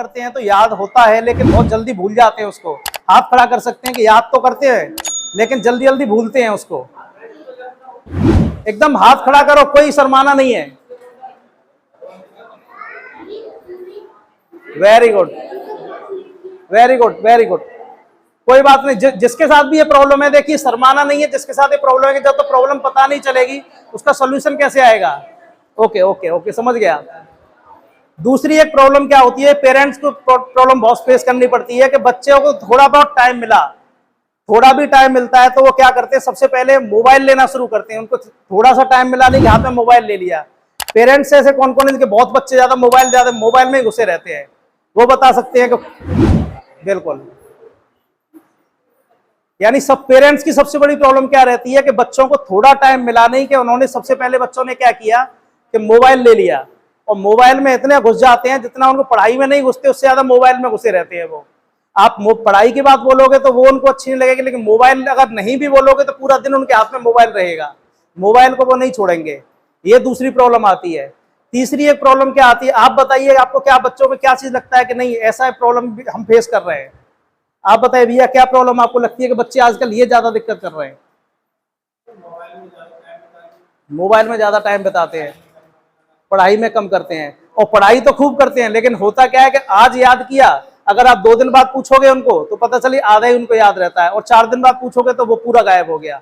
करते हैं तो याद होता है, लेकिन बहुत जल्दी भूल जाते हैं उसको। हाथ खड़ा कर सकते हैं कि याद तो करते हैं लेकिन जल्दी जल्दी भूलते हैं उसको। एकदम हाथ खड़ा करो, कोई शर्माना नहीं है। Very good, very good, very good. कोई बात नहीं, जिसके साथ भी ये प्रॉब्लम है, देखिए शर्माना नहीं है। जिसके साथ ये प्रॉब्लम है कि जब तो प्रॉब्लम पता नहीं चलेगी उसका सोल्यूशन कैसे आएगा। ओके ओके ओके, समझ गया। दूसरी एक प्रॉब्लम क्या होती है, पेरेंट्स को प्रॉब्लम बहुत फेस करनी पड़ती है कि बच्चों को थोड़ा बहुत टाइम मिला, थोड़ा भी टाइम मिलता है तो वो क्या करते हैं, सबसे पहले मोबाइल लेना शुरू करते हैं। उनको थोड़ा सा टाइम मिला नहीं, हाथ में मोबाइल ले लिया। पेरेंट्स ऐसे कौन कौन है जिनके बहुत बच्चे ज्यादा मोबाइल में ही घुसे रहते हैं, वो बता सकते हैं कि बिल्कुल। यानी सब पेरेंट्स की सबसे बड़ी प्रॉब्लम क्या रहती है कि बच्चों को थोड़ा टाइम मिला नहीं, कि उन्होंने सबसे पहले बच्चों ने क्या किया कि मोबाइल ले लिया, और मोबाइल में इतने घुस जाते हैं जितना उनको पढ़ाई में नहीं घुसते, उससे ज्यादा मोबाइल में घुसे रहते हैं वो। आप पढ़ाई की बात बोलोगे तो वो उनको अच्छी नहीं लगेगी, लेकिन मोबाइल अगर नहीं भी बोलोगे तो पूरा दिन उनके हाथ में मोबाइल रहेगा, मोबाइल को वो नहीं छोड़ेंगे। ये दूसरी प्रॉब्लम आती है। तीसरी एक प्रॉब्लम क्या आती है, आप बताइए आपको क्या बच्चों में क्या चीज लगता है कि नहीं ऐसा प्रॉब्लम हम फेस कर रहे हैं। आप बताइए भैया, क्या प्रॉब्लम आपको लगती है कि बच्चे आजकल ये ज्यादा दिक्कत कर रहे हैं। मोबाइल में ज्यादा टाइम बिताते हैं, पढ़ाई में कम करते हैं। और पढ़ाई तो खूब करते हैं, लेकिन होता क्या है कि आज याद किया, अगर आप 2 दिन बाद पूछोगे उनको तो पता चली आधा ही उनको याद रहता है, और 4 दिन बाद पूछोगे तो वो पूरा गायब हो गया।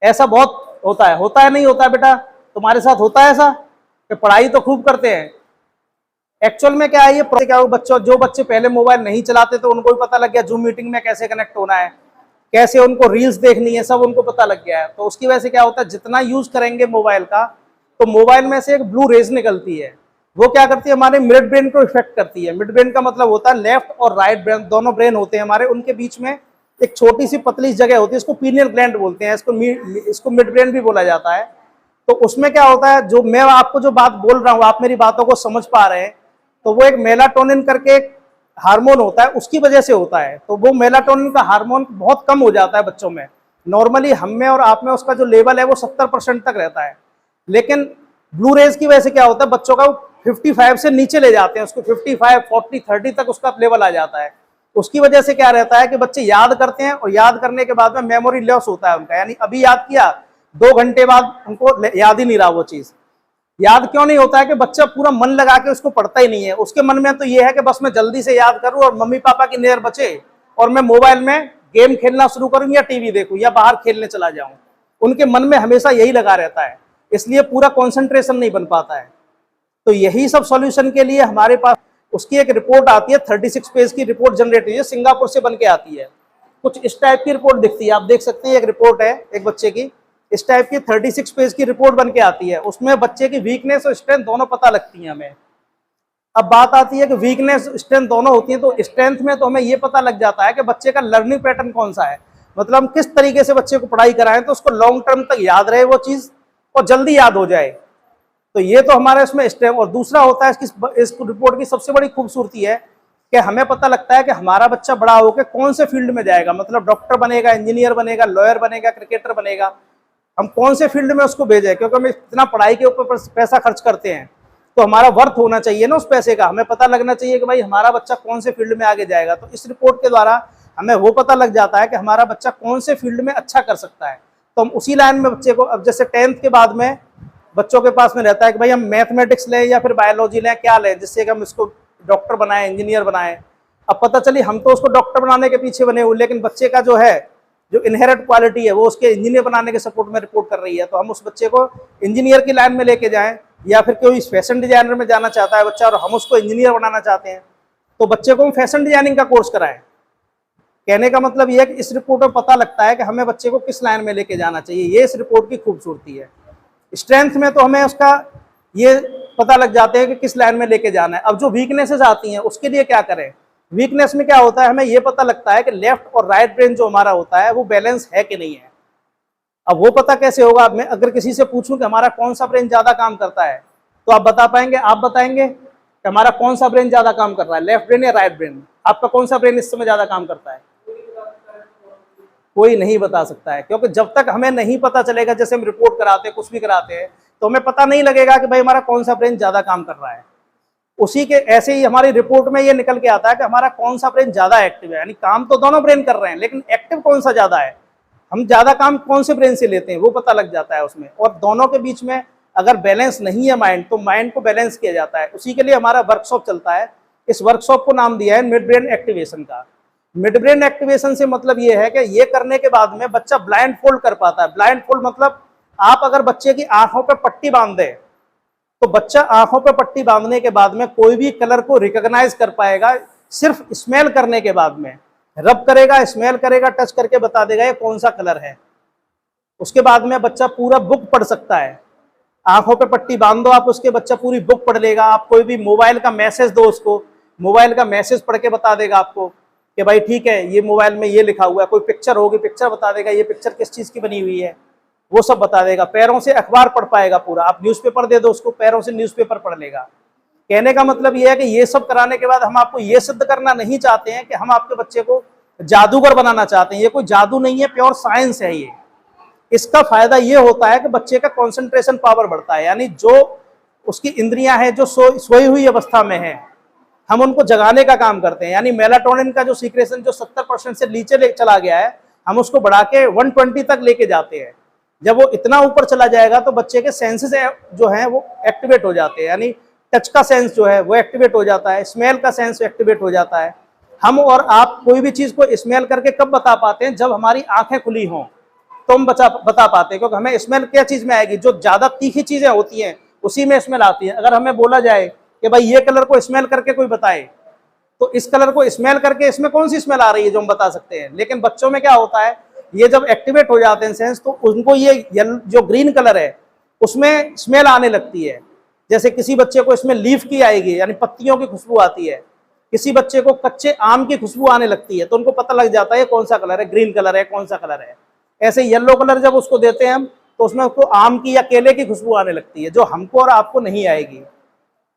ऐसा बहुत होता है नहीं होता है बेटा, तुम्हारे साथ होता है ऐसा कि पढ़ाई तो खूब करते हैं, एक्चुअल में क्या है ये क्या बच्चों, जो बच्चे पहले मोबाइल नहीं चलाते तो उनको भी पता लग गया जूम मीटिंग में कैसे कनेक्ट होना है, कैसे उनको रील्स देखनी है, सब उनको पता लग गया है। तो उसकी वजह से क्या होता है, जितना यूज करेंगे मोबाइल का, तो मोबाइल में से एक ब्लू रेज निकलती है, वो क्या करती है, हमारे मिड ब्रेन को इफेक्ट करती है। मिड ब्रेन का मतलब होता है लेफ्ट और राइट ब्रेन, दोनों ब्रेन होते हैं हमारे, उनके बीच में एक छोटी सी पतली जगह होती है, इसको पीनियल ग्लैंड बोलते हैं, इसको मिड ब्रेन भी बोला जाता है। तो उसमें क्या होता है, जो मैं आपको जो बात बोल रहा हूँ आप मेरी बातों को समझ पा रहे हैं, तो वो एक मेलाटोनिन करके एक हार्मोन होता है, उसकी वजह से होता है। तो वो मेलाटोनिन का हार्मोन बहुत कम हो जाता है बच्चों में। नॉर्मली हम में और आप में उसका जो लेवल है वो 70% तक रहता है, लेकिन ब्लू रेज की वजह से क्या होता है, बच्चों का 55 से नीचे ले जाते हैं उसको, 55, 40, 30 तक उसका लेवल आ जाता है। उसकी वजह से क्या रहता है कि बच्चे याद करते हैं, और याद करने के बाद में मेमोरी लॉस होता है उनका, यानी अभी याद किया 2 घंटे बाद उनको याद ही नहीं रहा वो चीज। याद क्यों नहीं होता है कि बच्चा पूरा मन लगा के उसको पढ़ता ही नहीं है, उसके मन में तो ये है कि बस मैं जल्दी से याद करूं और मम्मी पापा की नजर बचे, और मैं मोबाइल में गेम खेलना शुरू करूं या टीवी देखूं या बाहर खेलने चला जाऊं। उनके मन में हमेशा यही लगा रहता है, इसलिए पूरा कंसंट्रेशन नहीं बन पाता है। तो यही सब सॉल्यूशन के लिए हमारे पास उसकी एक रिपोर्ट आती है, 36 पेज की रिपोर्ट जनरेट हुई है, सिंगापुर से बन के आती है। कुछ इस टाइप की रिपोर्ट दिखती है, आप देख सकते हैं एक रिपोर्ट है एक बच्चे की, इस टाइप की 36 पेज की रिपोर्ट बन के आती है। उसमें बच्चे की वीकनेस और स्ट्रेंथ दोनों पता लगती है हमें। अब बात आती है कि वीकनेस स्ट्रेंथ दोनों होती है, तो स्ट्रेंथ में तो हमें ये पता लग जाता है कि बच्चे का लर्निंग पैटर्न कौन सा है, मतलब हम किस तरीके से बच्चे को पढ़ाई कराएं तो उसको लॉन्ग टर्म तक याद रहे वो चीज, और जल्दी याद हो जाए। तो ये तो हमारा इसमें स्ट्रेंथ। और दूसरा होता है इस रिपोर्ट की सबसे बड़ी खूबसूरती है कि हमें पता लगता है कि हमारा बच्चा बड़ा होकर कौन से फील्ड में जाएगा, मतलब डॉक्टर बनेगा, इंजीनियर बनेगा, लॉयर बनेगा, क्रिकेटर बनेगा, हम कौन से फील्ड में उसको भेजें। क्योंकि हम इतना पढ़ाई के ऊपर पैसा खर्च करते हैं, तो हमारा वर्थ होना चाहिए ना उस पैसे का, हमें पता लगना चाहिए कि भाई हमारा बच्चा कौन से फील्ड में आगे जाएगा। तो इस रिपोर्ट के द्वारा हमें वो पता लग जाता है कि हमारा बच्चा कौन से फील्ड में अच्छा कर सकता है, तो हम उसी लाइन में बच्चे को, अब जैसे 10th के बाद में बच्चों के पास में रहता है कि भाई हम मैथमेटिक्स लें या फिर बायोलॉजी लें, क्या लें जिससे कि हम इसको डॉक्टर बनाएं, इंजीनियर बनाएं। अब पता चली हम तो उसको डॉक्टर बनाने के पीछे बने हुए, लेकिन बच्चे का जो है जो इनहेरेंट क्वालिटी है वो उसके इंजीनियर बनाने के सपोर्ट में रिपोर्ट कर रही है, तो हम उस बच्चे को इंजीनियर की लाइन में लेके जाएं, या फिर कोई फैशन डिजाइनर में जाना चाहता है बच्चा और हम उसको इंजीनियर बनाना चाहते हैं, तो बच्चे को हम फैशन डिजाइनिंग का कोर्स कराएं। कहने का मतलब यह है कि इस रिपोर्ट में पता लगता है कि हमें बच्चे को किस लाइन में लेके जाना चाहिए, ये इस रिपोर्ट की खूबसूरती है। स्ट्रेंथ में तो हमें उसका ये पता लग जाते हैं कि किस लाइन में लेके जाना है। अब जो वीकनेसेस आती हैं उसके लिए क्या करें, वीकनेस में क्या होता है, हमें ये पता लगता है कि लेफ्ट और राइट ब्रेन जो हमारा होता है वो बैलेंस है कि नहीं है। अब वो पता कैसे होगा, मैं अगर किसी से पूछूं कि हमारा कौन सा ब्रेन ज्यादा काम करता है, तो आप बता पाएंगे, आप बताएंगे कि हमारा कौन सा ब्रेन ज्यादा काम कर रहा है, लेफ्ट ब्रेन या राइट ब्रेन, आपका कौन सा ब्रेन इस समय ज्यादा काम करता है? कोई नहीं बता सकता है, क्योंकि जब तक हमें नहीं पता चलेगा, जैसे हम रिपोर्ट कराते हैं, कुछ भी कराते हैं, तो हमें पता नहीं लगेगा कि भाई हमारा कौन सा ब्रेन ज्यादा काम कर रहा है। उसी के ऐसे ही हमारी रिपोर्ट में ये निकल के आता है कि हमारा कौन सा ब्रेन ज्यादा एक्टिव है, यानी काम तो दोनों ब्रेन कर रहे हैं लेकिन एक्टिव कौन सा ज्यादा है, हम ज्यादा काम कौन से ब्रेन से लेते हैं वो पता लग जाता है उसमें। और दोनों के बीच में अगर बैलेंस नहीं है माइंड, तो माइंड को बैलेंस किया जाता है। उसी के लिए हमारा वर्कशॉप चलता है। इस वर्कशॉप को नाम दिया है मिड ब्रेन एक्टिवेशन का। मिड ब्रेन एक्टिवेशन से मतलब ये है कि ये करने के बाद में बच्चा ब्लाइंड फोल्ड कर पाता है। ब्लाइंड फोल्ड मतलब आप अगर बच्चे की आंखों पर पट्टी बांध दें तो बच्चा आंखों पर पट्टी बांधने के बाद में कोई भी कलर को रिकॉग्नाइज कर पाएगा सिर्फ स्मेल करने के बाद में। रब करेगा, स्मेल करेगा, टच करके बता देगा ये कौन सा कलर है। उसके बाद में बच्चा पूरा बुक पढ़ सकता है। आंखों पे पट्टी बांध दो आप उसके, बच्चा पूरी बुक पढ़ लेगा। आप कोई भी मोबाइल का मैसेज दो उसको, मोबाइल का मैसेज पढ़ के बता देगा आपको कि भाई ठीक है ये मोबाइल में ये लिखा हुआ है। कोई पिक्चर होगी, पिक्चर बता देगा ये पिक्चर किस चीज की बनी हुई है, वो सब बता देगा। पैरों से अखबार पढ़ पाएगा पूरा। आप न्यूज़पेपर दे दो उसको, पैरों से न्यूज़पेपर पढ़ लेगा। कहने का मतलब ये है कि ये सब कराने के बाद हम आपको ये सिद्ध करना नहीं चाहते हैं कि हम आपके बच्चे को जादूगर बनाना चाहते हैं। ये कोई जादू नहीं है, प्योर साइंस है ये। इसका फायदा ये होता है कि बच्चे का कंसंट्रेशन पावर बढ़ता है, यानी जो उसकी इंद्रियां हैं जो सोई हुई अवस्था में है, हम उनको जगाने का काम करते हैं। यानी मेलाटोनिन का जो सीक्रेशन जो 70% से नीचे चला गया है, हम उसको बढ़ा के 120 तक लेके जाते हैं। जब वो इतना ऊपर चला जाएगा तो बच्चे के सेंसेस जो हैं वो एक्टिवेट हो जाते हैं। यानी टच का सेंस जो है वो एक्टिवेट हो जाता है, स्मेल का सेंस एक्टिवेट हो जाता है। हम और आप कोई भी चीज को स्मेल करके कब बता पाते हैं, जब हमारी आंखें खुली हों तो हम बता पाते हैं। क्योंकि हमें स्मेल क्या चीज में आएगी, जो ज्यादा तीखी चीजें होती हैं उसी में स्मेल आती है। अगर हमें बोला जाए कि भाई ये कलर को स्मेल करके कोई बताए, तो इस कलर को स्मेल करके इसमें कौन सी स्मेल आ रही है जो हम बता सकते हैं। लेकिन बच्चों में क्या होता है, ये जब एक्टिवेट हो जाते हैं सेंस, तो उनको ये जो ग्रीन कलर है उसमें स्मेल आने लगती है। जैसे किसी बच्चे को इसमें लीफ की आएगी, यानी पत्तियों की खुशबू आती है। किसी बच्चे को कच्चे आम की खुशबू आने लगती है, तो उनको पता लग जाता है कौन सा कलर है, ग्रीन कलर है, कौन सा कलर है। ऐसे येलो कलर जब उसको देते हैं हम, तो उसमें उसको आम की या केले की खुशबू आने लगती है, जो हमको और आपको नहीं आएगी।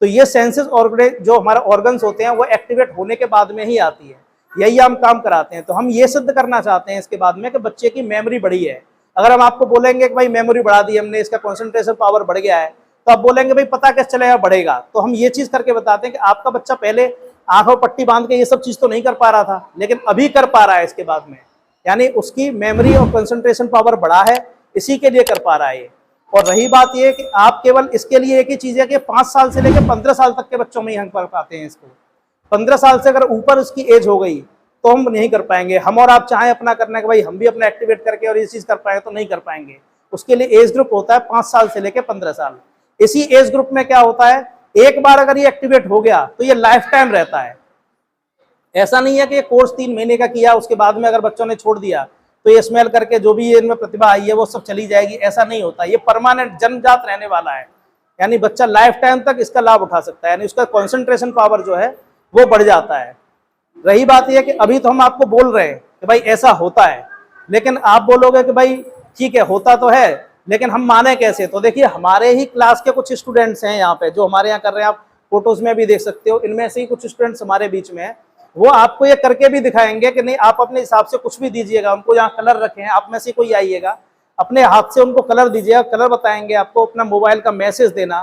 तो ये सेंसेस जो हमारा ऑर्गन्स होते हैं वो एक्टिवेट होने के बाद में ही आती है। यही हम काम कराते हैं। तो हम ये सिद्ध करना चाहते हैं इसके बाद में कि बच्चे की मेमोरी बढ़ी है। अगर हम आपको बोलेंगे कि भाई मेमोरी बढ़ा दी हमने, इसका कंसंट्रेशन पावर बढ़ गया है, तो आप बोलेंगे भाई पता कैसे चलेगा बढ़ेगा। तो हम ये चीज करके बताते हैं कि आपका बच्चा पहले आंखों पट्टी बांध के ये सब चीज तो नहीं कर पा रहा था, लेकिन अभी कर पा रहा है इसके बाद में। यानी उसकी मेमोरी और कंसंट्रेशन पावर बढ़ा है, इसी के लिए कर पा रहा है ये। और रही बात ये कि आप केवल इसके लिए एक ही चीज है कि 5 साल से लेकर 15 साल तक के बच्चों में ही हम कर पाते हैं इसको। 15 साल से अगर ऊपर उसकी एज हो गई तो हम नहीं कर पाएंगे। हम और आप चाहें अपना करने के भाई हम भी अपना एक्टिवेट करके और ये चीज कर पाए तो नहीं कर पाएंगे। उसके लिए एज ग्रुप होता है 5 साल से लेकर 15 साल। इसी एज ग्रुप में क्या होता है, एक बार अगर ये एक्टिवेट हो गया तो ये लाइफ टाइम रहता है। ऐसा नहीं है कि ये कोर्स 3 महीने का किया उसके बाद में अगर बच्चों ने छोड़ दिया तो ये स्मेल करके जो भी इनमें प्रतिभा आई है वो सब चली जाएगी, ऐसा नहीं होता। ये परमानेंट जन्मजात रहने वाला है, यानी बच्चा लाइफ टाइम तक इसका लाभ उठा सकता है। यानी उसका कंसंट्रेशन पावर जो है वो बढ़ जाता है। रही बात यह कि अभी तो हम आपको बोल रहे हैं कि भाई ऐसा होता है, लेकिन आप बोलोगे कि भाई ठीक है होता तो है, लेकिन हम माने कैसे। तो देखिए हमारे ही क्लास के कुछ स्टूडेंट्स हैं यहाँ पे जो हमारे यहाँ कर रहे हैं, आप फोटोज में भी देख सकते हो। इनमें से ही कुछ स्टूडेंट्स हमारे बीच में है, वो आपको ये करके भी दिखाएंगे कि नहीं आप अपने हिसाब से कुछ भी दीजिएगा उनको। यहाँ कलर रखे हैं, आप में से कोई आइएगा अपने हाथ से उनको कलर दीजिएगा, कलर बताएंगे आपको। अपना मोबाइल का मैसेज देना,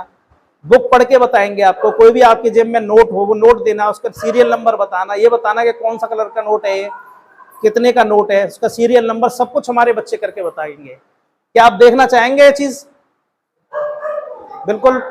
बुक पढ़ के बताएंगे आपको। कोई भी आपके जेब में नोट हो वो नोट देना, उसका सीरियल नंबर बताना, ये बताना कि कौन सा कलर का नोट है, ये कितने का नोट है, उसका सीरियल नंबर, सब कुछ हमारे बच्चे करके बताएंगे। क्या आप देखना चाहेंगे ये चीज? बिल्कुल